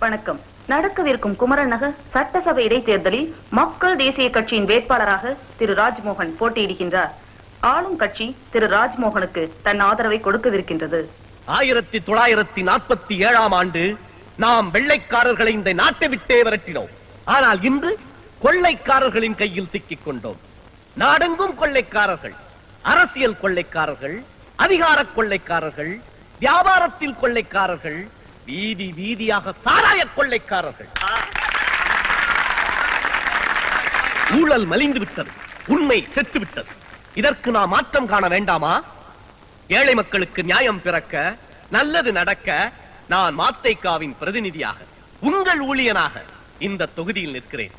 வணக்கம். நடக்கவிருக்கும் குமரன் நகர் சட்டசபை இடைத்தேர்தலில் மக்கள் தேசிய கட்சியின் வேட்பாளராக திரு ராஜ்மோகன் போட்டியிடுகின்றார். ஆளும் கட்சி திரு ராஜ்மோகனுக்கு தன் ஆதரவை கொடுக்கவிருக்கின்றது. 1947ஆம் ஆண்டு நாம் வெள்ளைக்காரர்களை இந்த நாட்டை விட்டே விரட்டினோம். ஆனால் இன்று கொள்ளைக்காரர்களின் கையில் சிக்கிக் கொண்டோம். நாடெங்கும் கொள்ளைக்காரர்கள், அரசியல் கொள்ளைக்காரர்கள், அதிகார கொள்ளைக்காரர்கள், வியாபாரத்தில் கொள்ளைக்காரர்கள், வீதி வீதியாக சாராய கொள்ளைக்காரர்கள். ஊழல் மலிந்து விட்டது, உண்மை செத்து விட்டது. இதற்கு நாம் மாற்றம் காண வேண்டாமா? ஏழை மக்களுக்கு நியாயம் பிறக்க, நல்லது நடக்க நான் மாத்தைக்காவின் பிரதிநிதியாக, உங்கள் ஊழியனாக இந்த தொகுதியில் நிற்கிறேன்.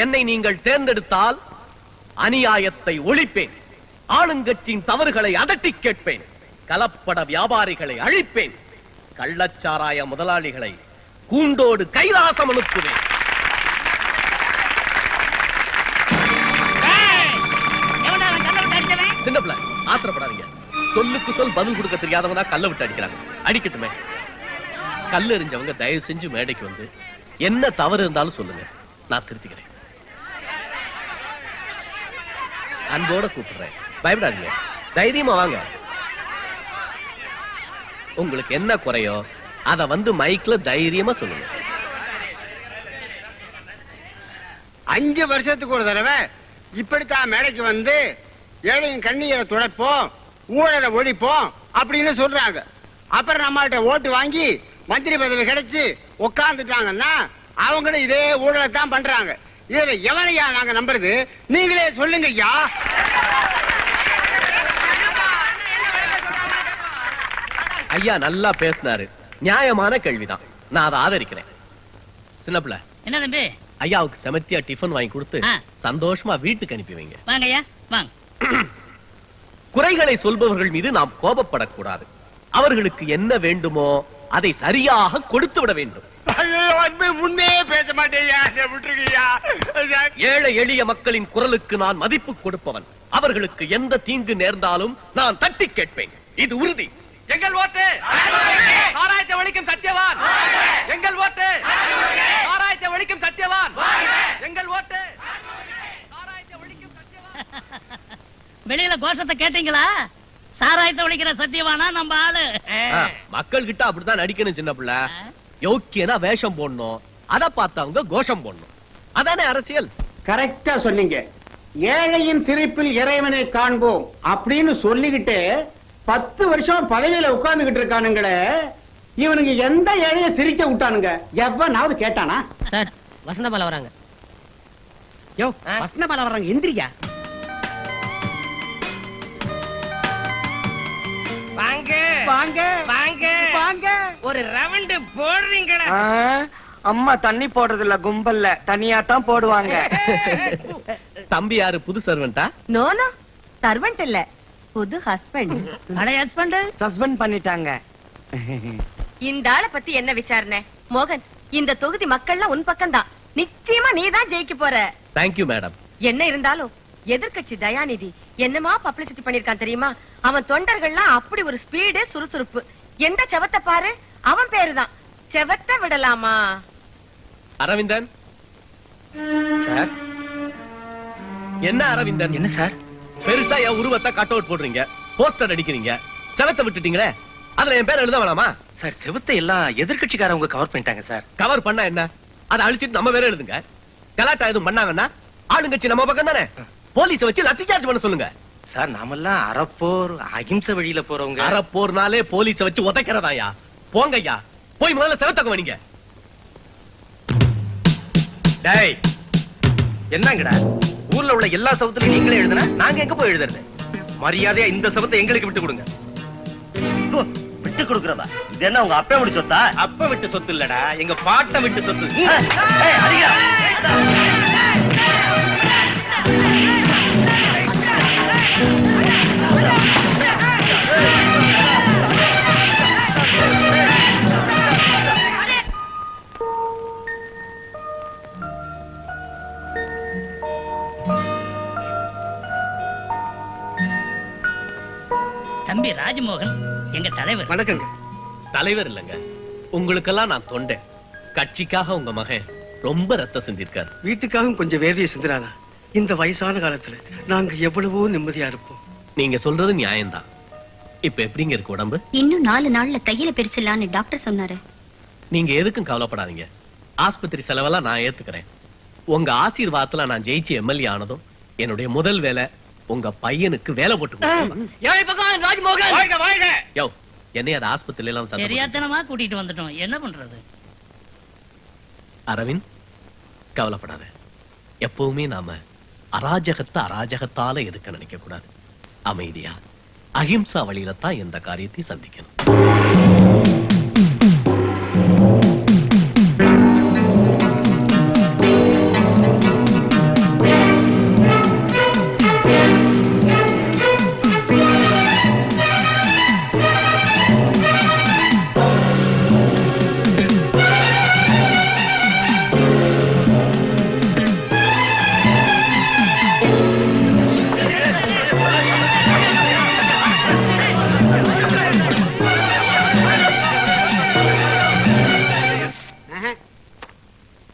என்னை நீங்கள் தேர்ந்தெடுத்தால் அநியாயத்தை ஒழிப்பேன், ஆளுங்கட்சியின் தவறுகளை அதட்டி கேட்பேன், கலப்பட வியாபாரிகளை அழிப்பேன், கள்ளச்சாராய முதலாளிகளை கூண்டோடு கைலாசம் அனுப்புவேன். சின்ன பிள்ளை ஆத்திரப்படாதீங்க. சொல்லுக்கு சொல் பதில் கொடுக்க தெரியாதவனா கல்ல விட்டு அடிக்கிறாங்க. அடிக்கட்டுமே. கல் எறிஞ்சவங்க தயவு செஞ்சு மேடைக்கு வந்து என்ன தவறு இருந்தாலும் சொல்லுங்க, நான் திருத்திக்கிறேன். அன்போட கூப்பிடுறேன், பயப்படாதீங்க, தைரியமா வாங்க. உங்களுக்கு என்ன குறையோ அத வந்து மைக்ல தைரியமா சொல்லுங்க. 5 வருஷத்துக்கு ஒரு தடவை இப்படித்தான் மேடைக்கு வந்து ஏழையின் கண்ணீரை துடைப்போம், ஊழலை ஒழிப்போம் அப்படின்னு சொல்றாங்க. அப்புறம் நம்மகிட்ட ஓட்டு வாங்கி மந்திரி பதவி கிடைச்சு உட்கார்ந்துட்டாங்கன்னா அவங்களும் இதே ஊழலை தான் பண்றாங்க. இதுல எவனையா நாங்க நம்புறது? நீங்களே சொல்லுங்க ஐயா. ஐயா நல்லா பேசினாரு, நியாயமான கேள்விதான், நான் அதை ஆதரிக்கிறேன். சின்ன பிள்ளை என்ன தம்பி, ஐயாவுக்கு செமத்தியா டிஃபன் வாங்கி கொடுத்து சந்தோஷமா வீட்டுக்கு அனுப்பி வைங்க. வாங்க ஐயா வாங்க. குறைகளை சொல்பவர்கள் மீது நாம் கோபப்படக்கூடாது. அவர்களுக்கு என்ன வேண்டுமோ அதை சரியாக கொடுத்து விட வேண்டும். முன்னே பேச மாட்டேயா, ஏழை எளிய மக்களின் குரலுக்கு நான் மதிப்பு கொடுப்பவன். அவர்களுக்கு எந்த தீங்கு நேர்ந்தாலும் நான் தட்டி கேட்பேன், இது உறுதி. எங்கள் ஓட்டு ஆராய்ச்சி ஒழிக்கும் சத்தியவான். எங்கள் ஓட்டு ஆராய்ச்சி ஒழிக்கும் சத்தியவான். எங்கள் ஓட்டு ஆராய்ச்சி ஒழிக்கும் சத்தியவான். வெளியில கோஷத்தை கேட்டீங்களா? சாராயத்தை ஒழிக்கிற சத்தியவானா நம்ம ஆளு. மக்கள் கிட்ட அப்படித்தான் நடிக்கணும். சின்ன பிள்ளை யோக்கியனா வேஷம் போடணும், அத பார்த்தவங்க கோஷம் போடணும். அதானே அரசியல். கரெக்டா சொன்னீங்க. ஏழையின் சிரிப்பில் இறைவனை காண்போம் அப்படின்னு சொல்லிக்கிட்டு 10 வருஷம் பதவியில உட்கார்ந்துகிட்டு இருக்கானுங்களே, இவனுங்க எந்த ஏழைய சிரிக்க விட்டானுங்க? எவனாவது கேட்டானா? சார் வசந்தபால வராங்க. யோ வசந்தபால வராங்க, எந்திரியா. வாங்க வாங்க வாங்க வாங்க. ஒரு ரவுண்டு போடுறீங்களா? அம்மா தண்ணி போடுறது இல்ல, கும்பல்ல தனியா தான் போடுவாங்க. தம்பி யாரு, புது சர்வெண்டா? நோ நோ, சர்வெண்ட் இல்ல, புது ஹஸ்பண்ட். அட ஹஸ்பண்ட் சஸ்பெண்ட் பண்ணிட்டாங்க. இந்த ஆளை பத்தி என்ன விசாரணை? மோகன், இந்த தொகுதி மக்கள்லாம் உன் பக்கம் தான். நிச்சயமா நீ தான் ஜெயிக்க போற. Thank you madam. என்ன இருந்தாலும் எதிர்க்கட்சி தயாநிதி என்னமா பப்ளிசிட்டி பண்ணிருக்கான் தெரியுமா? அவன் தொண்டர்கள்லாம் அப்படி ஒரு ஸ்பீடு, சுறுசுறுப்பு. எந்த செவத்தை பாரு, அவன் பேருதான். செவத்தை விடலாமா? அரவிந்தன் சார். என்ன அரவிந்தன்? என்ன சார் பெருசா என் உருவத்தை கட் அவுட் போடுறீங்க, போஸ்டர் அடிக்கிறீங்க, செவத்தை விட்டுட்டீங்களே, அதுல என் பேர் எழுத வேணாமா? சார் செவத்தை எல்லாம் எதிர்கட்சிக்காரங்க கவர் பண்ணிட்டாங்க சார். கவர் பண்ணா என்ன, அதை அழிச்சிட்டு நம்ம பேரை எழுதுங்க. கலாட்டா எதுவும் பண்ணாங்கன்னா ஆளுங்கட்சி நம்ம பக்கம் தானே, போலீஸ வச்சு லத்தி சார்ஜ் பண்ண சொல்லுங்க. சார் நாமெல்லாம் அறப்போர் அகிம்சை வழியில போறவங்க. அறப்போர்னாலே போலீஸ வச்சு உதைக்கிறதாயா? போங்க ஐயா, போய் முதல்ல செவத்தக்க வணிங்க. டேய் என்னங்கடா, ஊர்ல உள்ள எல்லா சவத்துலயும் நீங்களே எழுதுனா நாங்க எங்க போய் எழுதுறது? மரியாதையா இந்த சவத்தை எங்களுக்கு விட்டு கொடுங்க. விட்டு கொடுக்கறதா? இது என்ன உங்க அப்பா விட்டு சொத்தா? அப்பா விட்டு சொத்து இல்லடா, எங்க பாட்ட விட்டு சொத்து. தம்பி ராஜ்மோகன் எங்க தலைவர். வணக்கங்க. தலைவர் இல்லங்க, உங்களுக்கெல்லாம் நான் தொண்டேன். கட்சிக்காக உங்க மகன் ரொம்ப ரத்தம் சிந்திருக்காரு. வீட்டுக்காகவும் கொஞ்சம் வேர்வையை சிந்துறானா? இந்த வயசான காலத்துல நாங்க எவ்வளவோ நிம்மதியா இருப்போம். நீங்க சொல்றது நியாயம்தான். இப்ப எப்படிங்க இருக்கு உடம்பு? இன்னும் 4 நாள்ல கையில பிரிச்சிடலான்னு டாக்டர் சொன்னாரு. நீங்க எதுக்கும் கவலைப்படாதீங்க. ஆஸ்பத்திரி செலவெல்லாம் நான் ஏத்துக்கிறேன். உங்க ஆசீர்வாதத்துல நான் ஜெயிச்சு எம்எல்ஏ ஆனதும் என்னுடைய முதல் வேலை உங்க பையனுக்கு வேலை போட்டு கொடுக்கணும். ராஜ்மோகன் வாழ்க வாழ்க. யோ, என்னைய அது ஆஸ்பத்திரியில எல்லாம் சத்தம் போட்டு- தெரியாதனமா கூட்டிட்டு வந்துட்டோம், என்ன பண்றது? அரவிந்த், கவலைப்படாத. எப்பவுமே நாம அராஜகத்தால எதுக்க நினைக்க கூடாது. அமைதியா அஹிம்சா வழியில தான் எந்த காரியத்தையும் சந்திக்கணும்.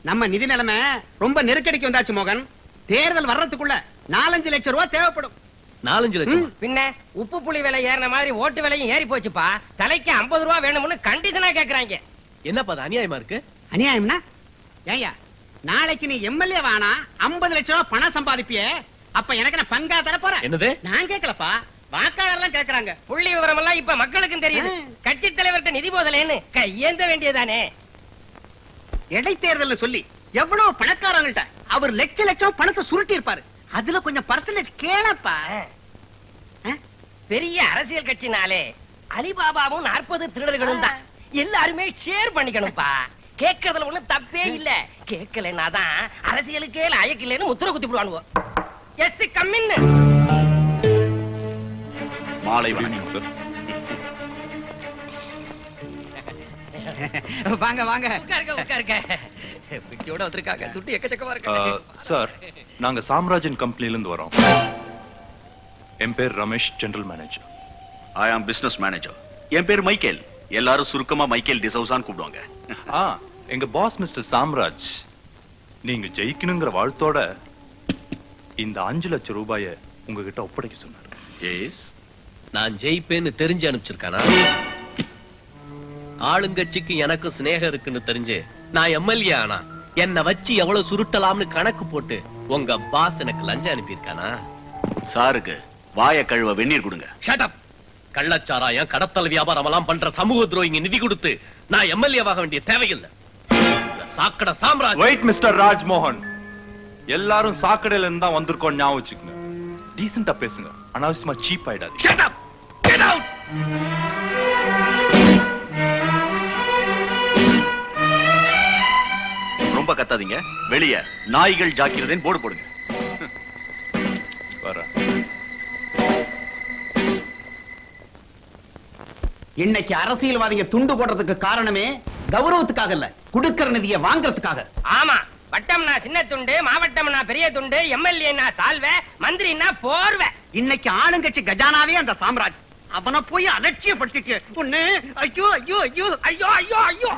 நம்ம நிதி நிலைமை ரொம்ப நெருக்கடிக்கு வந்தாச்சு மோகன். தேர்தல் வர்றதுக்குள்ள 4-5 லட்சம் ரூபாய் தேவைப்படும். 4-5 லட்சம். பின்ன உப்பு புளி விலை ஏறின மாதிரி ஓட்டு விலையும் ஏறி போச்சுப்பா. தலைக்கு 50 ரூபா வேணும்னு கண்டிஷனா கேக்குறாங்க. என்னப்பா அது அநியாயமா இருக்கு? அநியாயம்னா ஏய்யா, நாளைக்கு நீ எம்எல்ஏ வானா 50 லட்சம் ரூபாய் பணம் சம்பாதிப்பியே, அப்ப எனக்கு நான் பங்கா தர போறேன். என்னது? நான் கேட்கலப்பா, வாக்காளர்லாம் கேக்குறாங்க. புள்ளி விவரம் எல்லாம் இப்ப மக்களுக்கும் தெரியுது. கட்சி தலைவர்கிட்ட நிதி போதலேன்னு கையேந்த வேண்டியதானே. இடைத்தேர்தல் சொல்லி எவ்வளவு பணக்காரங்கள்ட்ட அவர் லட்சம் பணத்தை சுருட்டி இருப்பாரு. அதுல கொஞ்சம் பர்சன்டேஜ் கேளப்பா. பெரிய அரசியல் கட்சினாலே அலிபாபாவும் 40 திருடர்களும் தான். எல்லாருமே ஷேர் பண்ணிக்கணும்பா. கேட்கறதுல ஒண்ணு தப்பே இல்ல. கேட்கலன்னா தான் அரசியலுக்கே லாயக்கில்லைன்னு முத்திர குத்தி போடுவானுவோ. எஸ் கம்மின்னு. மாலை வணக்கம் சார். வாங்க வாங்க. உட்காருங்க. பிட்டியோட வந்திருக்காங்க. துட்டு எக்கச்சக்கமா இருக்கு. சார், நாங்க சாம்ராஜன் கம்பெனில இருந்து வரோம். என் பேர் ரமேஷ், ஜெனரல் மேனேஜர். ஐ ஆம் பிசினஸ் மேனேஜர். என் பேர் மைக்கேல். எல்லாரும் சுருக்கமா மைக்கேல் டிசவுசான்னு கூப்பிடுவாங்க. எங்க பாஸ் மிஸ்டர் சாம்ராஜ் நீங்க ஜெயிக்கணுங்கிற வாழ்த்தோட இந்த 5 லட்சம் ரூபாயை உங்ககிட்ட ஒப்படைக்க சொன்னார். எஸ். நான் ஜெயிப்பேன்னு தெரிஞ்சு அனுப்பிச்சிருக்கானா? ஆளுங்கட்சிக்கு எனக்கு சிநேகம் இருக்குன்னு தெரிஞ்சு நான் எம்எல்ஏ ஆனா என்ன வச்சு எவ்வளவு சுருட்டலாம்னு கணக்கு போட்டு உங்க பாஸ் எனக்கு லஞ்சம் அனுப்பியிருக்கானா? சாருக்கு வாய கழுவ வெந்நீர் கொடுங்க. Shut up. கள்ளச்சாராயம், கடத்தல் வியாபாரம் எல்லாம் பண்ற சமூக துரோகிங்க நிதி கொடுத்து நான் எம்எல்ஏவாக வேண்டிய தேவையில்லை. சாக்கடை சாம்ராஜ். வெயிட் மிஸ்டர் ராஜ்மோகன், எல்லாரும் சாக்கடையில இருந்து தான் வந்திருக்கோம், ஞாபகம் வச்சுக்கங்க. டீசென்ட்டா பேசுங்க, அனாவசியமா சீப் ஆயிடாது. Shut up. Get out. ரொம்ப கத்தாதீங்க. வெளிய நாய்கள் ஜாக்கிரதைன்னு போர்டு போடுங்க. வர இன்னைக்கு அரசியல்வாதிங்க துண்டு போடுறதுக்கு காரணமே கௌரவத்துக்காக இல்ல, குடுக்கற நிதியை வாங்குறதுக்காக. ஆமா, வட்டம்னா சின்ன துண்டு, மாவட்டம்னா பெரிய துண்டு, எம்எல்ஏனா சால்வை, மந்திரினா போர்வை. இன்னைக்கு ஆளுங்கட்சி கஜானாவே அந்த சாம்ராஜ். அவனை போய் அலட்சியப்படுத்திட்டு ஒண்ணு. ஐயோ ஐயோ ஐயோ ஐயோ ஐயோ ஐயோ.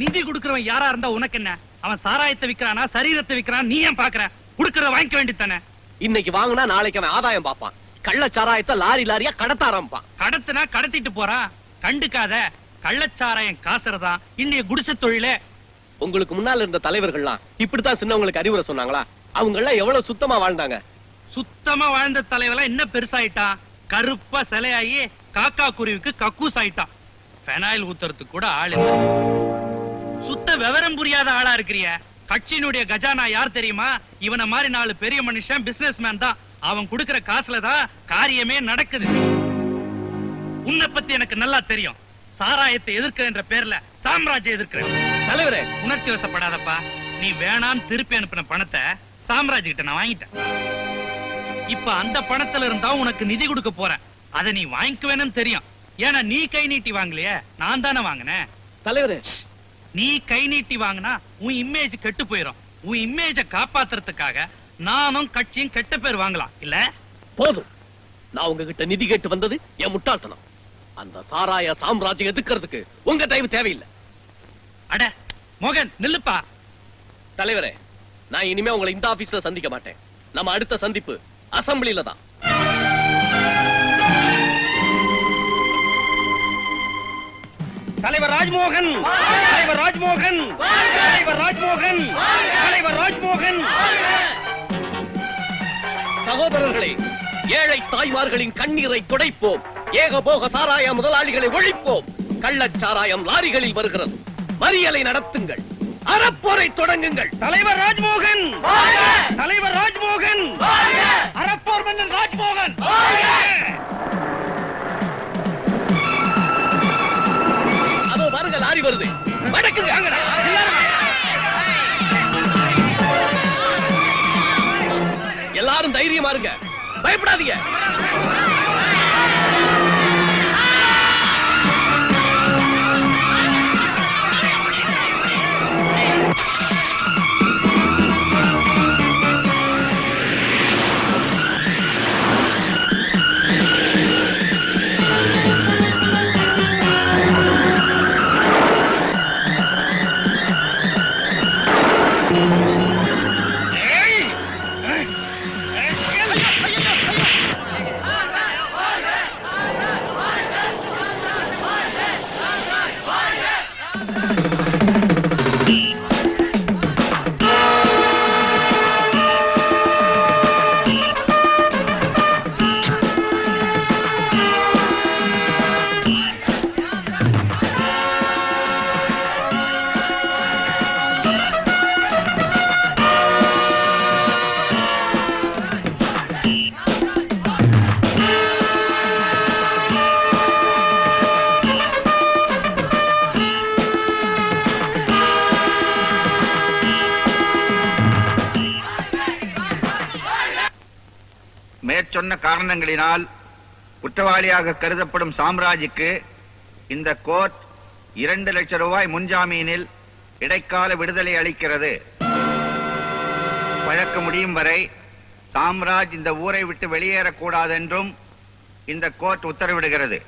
நிதி கொடுக்கறவன் யாரா இருந்தா உனக்கு என்ன? அவன் சாராயத்தை விக்கிறானா சரீரத்தை விக்கிறானா நீ ஏன் பாக்குற? கொடுக்கறத வாங்கிக்க வேண்டியதானே. இன்னைக்கு வாங்கினா நாளைக்கு அவன் ஆதாயம் பார்ப்பான். கள்ளச்சாராயத்தை லாரி லாரியா கடத்த ஆரம்பிப்பான். கடத்துனா கடத்திட்டு போறான், கண்டுக்காத. கள்ளச்சாராயம் காசுறதா இன்னைய குடிசை தொழிலே. உங்களுக்கு முன்னால இருந்த தலைவர்கள்லாம் இப்படித்தான் சின்னவங்களுக்கு அறிவுரை சொன்னாங்களா? அவங்க எல்லாம் எவ்வளவு சுத்தமா வாழ்ந்தாங்க. சுத்தமா வாழ்ந்த தலைவெல்லாம் என்ன பெருசாயிட்டான்? கருப்பா சிலையாகி காக்கா குருவிக்கு கக்கூஸ் ஆயிட்டான். பெனாயில் ஊத்துறதுக்கு கூட ஆள் இல்ல. சுத்த விவரம் புரியாத ஆளா இருக்கிறிய. கட்சியினுடைய கஜானா யார் தெரியுமா? இவனை மாதிரி 4 பெரிய மனுஷன் பிசினஸ்மேன் தான். அவன் கொடுக்கிற காசுலதான் காரியமே நடக்குது. உன்னை பத்தி எனக்கு நல்லா தெரியும். சாராயத்தை எதிர்க்கிற பேர்ல சாம்ராஜ்யம் எதிர்க்கிறேன். தலைவரே, உணர்ச்சி வசப்படாதப்பா. நீ வேணான்னு திருப்பி அனுப்பின பணத்தை சாம்ராஜ் கிட்ட நான் வாங்கிட்டேன். இப்ப அந்த பணத்துல இருந்தா உனக்கு நிதி கொடுக்க போறேன். அதை நீ வாங்கிக்குவேன்னு தெரியும். ஏன்னா நீ கை நீட்டி வாங்கலையே, நான் தானே வாங்கினேன். தலைவரே, நீ கை நீட்டி வாங்கினா உன் இமேஜ் கெட்டு போயிடும். உன் இமேஜ காப்பாத்துறதுக்காக நானும் கட்சியும் கெட்ட பேர் வாங்கலாம் இல்ல? போதும். நான் உங்ககிட்ட நிதி கேட்டு வந்தது என் முட்டாள்தனம். அந்த சாராய சாம்ராஜ்யம் எதுக்கிறதுக்கு உங்க தயவு தேவையில்லை. அட மோகன் நில்லுப்பா. தலைவரே, நான் இனிமே உங்களை இந்த ஆபீஸ்ல சந்திக்க மாட்டேன். நம்ம அடுத்த சந்திப்பு அசெம்பிளில தான். தலைவர் ராஜ்மோகன், தலைவர் ராஜ்மோகன், தலைவர் ராஜ்மோகன், தலைவர் ராஜ்மோகன். சகோதரர்களே, ஏழை தாய்மார்களின் கண்ணீரை துடைப்போம். ஏகபோக சாராய முதலாளிகளை ஒழிப்போம். கள்ளச்சாராயம் லாரிகளில் வருகிறது. மறியலை நடத்துங்கள். அறப்போரை தொடங்குங்கள். தலைவர் ராஜ்மோகன், தலைவர் ராஜ்மோகன், அறப்போர் மன்னன் ராஜ்மோகன். அதோ பாருங்க, லாரி வருது. வடக்குங்க. எல்லாரும் தைரியமா இருங்க, பயப்படாதீங்க. மேற்சொன்ன காரணங்களினால் குற்றவாளியாக கருதப்படும் சாம்ராஜுக்கு இந்த கோர்ட் 2 லட்சம் ரூபாய் முன்ஜாமீனில் இடைக்கால விடுதலை அளிக்கிறது. வழக்கு முடியும் வரை சாம்ராஜ் இந்த ஊரை விட்டு வெளியேறக்கூடாதென்றும் இந்த கோர்ட் உத்தரவிடுகிறது.